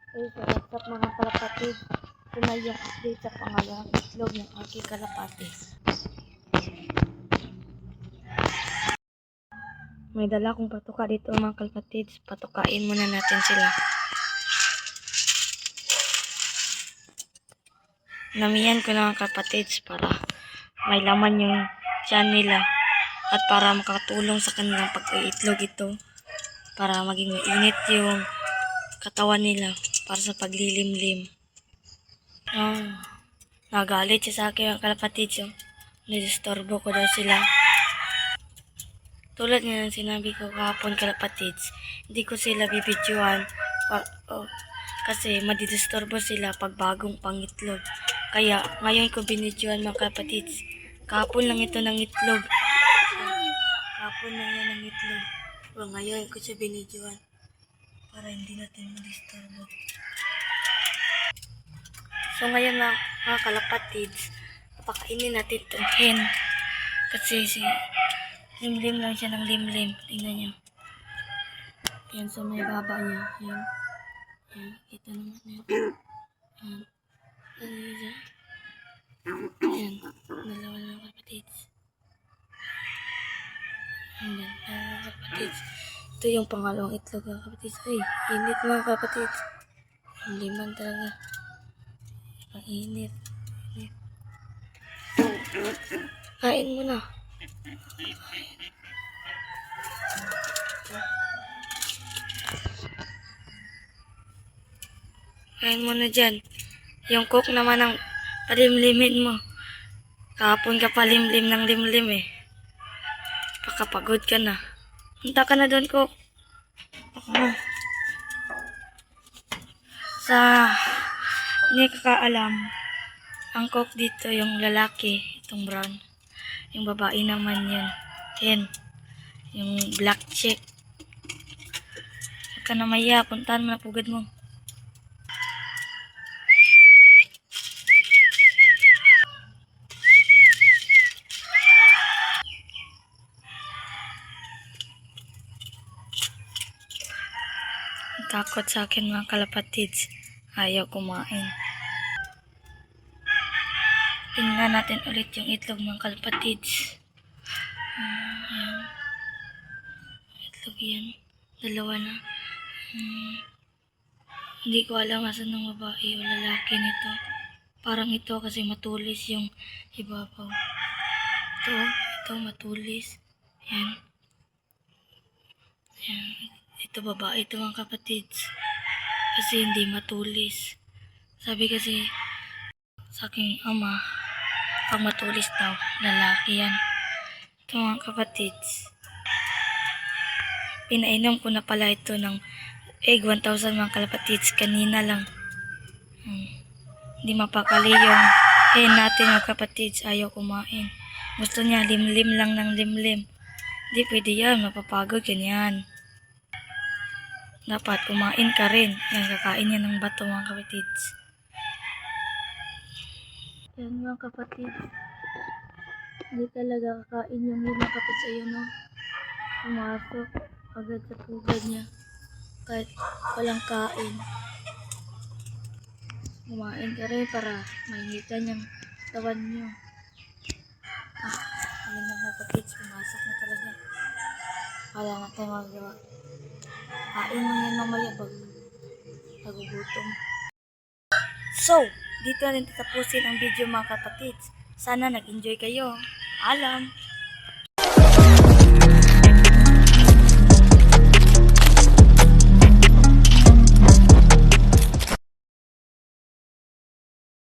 Hey, so what's up mga kalapatid? Ito na yung update sa pangalawang itlog ng aking kalapati. May dala kong patuka dito mga kalapatid. Patukain muna natin sila. Namihan ko na mga kalapatid para may laman yung tiyan nila at para makatulong sa kanilang pag-iitlog ito para maging mainit yung katawan nila para sa paglilimlim. Nagalit siya sa akin mga kalapatid. Nidisturbo ko daw sila. Tulad nga ng sinabi ko kahapon kalapatids, hindi ko sila bibidyohan kasi madidisturbo sila pag bagong pangitlog. Kaya ngayon ko binidyohan mga kalapatids. Kahapon lang ito ng itlog. Kahapon lang yan ng itlog. So, ngayon ko siya binidyohan para hindi natin madisturbo. So ngayon mga kalapatids, pakainin natin itong hen. Kasi limlim lang siya ng limlim. Tingnan nyo. Yan, so may baba niya. Yan. Yan. Kita naman yan. Yan. Yan. Dalawa na mga kapatids. Yan. Mga kapatids. Ito yung pangalawang itlog mga kapatids. Ay, init mga kapatids. Ang liman talaga. Ang init. Kain mo na. Kain mo na dyan. Yung coke naman ang palimlimin mo. Kahapon ka palimlim ng limlim eh. Pakapagod ka na. Punta ka na doon, coke. Sa hindi kakaalam, ang coke dito yung lalaki, itong brown. Yung babae naman yun. Yan. Yung black chick. Huwag ka na maya. Puntahan mo na pugad mo. Takot sa akin mga kalapatids. Ayaw kumain. Tingnan natin ulit yung itlog mga kalapatids. Ayan. Itlog yan. Dalawa na. Hindi ko alam asan ng babae o lalaki nito. Parang ito kasi matulis yung ibabaw. Ito matulis. Yan. Yan. Ito babae ito mga kapatids. Kasi hindi matulis. Sabi kasi sa aking ama, pag matulis daw, lalaki yan. Ito mga kapatids. Pinainom ko na pala ito ng egg 1,000 mga kalapatids kanina lang. Hindi mapakali yung hen natin mga kapatids. Ayaw kumain. Gusto niya limlim lang ng limlim. Hindi pwede yan. Mapapagod yan. Dapat kumain ka rin. Yan, kakain yan ng bato mga kapatids. Yan mga kapatids. Hindi talaga kakain yung hen mga kapatids. Ayun o. Pumasok agad sa pugad niya. Kahit walang kain. Kumain ka rin para mainitan yung tawan nyo. Ano mga kapatids, pumasok na talaga. Wala na tayo magawa. Kain mo yan mamaya pag nagugutom. So, dito na rin tatapusin ang video mga kapatids. Sana nag-enjoy kayo. Alam!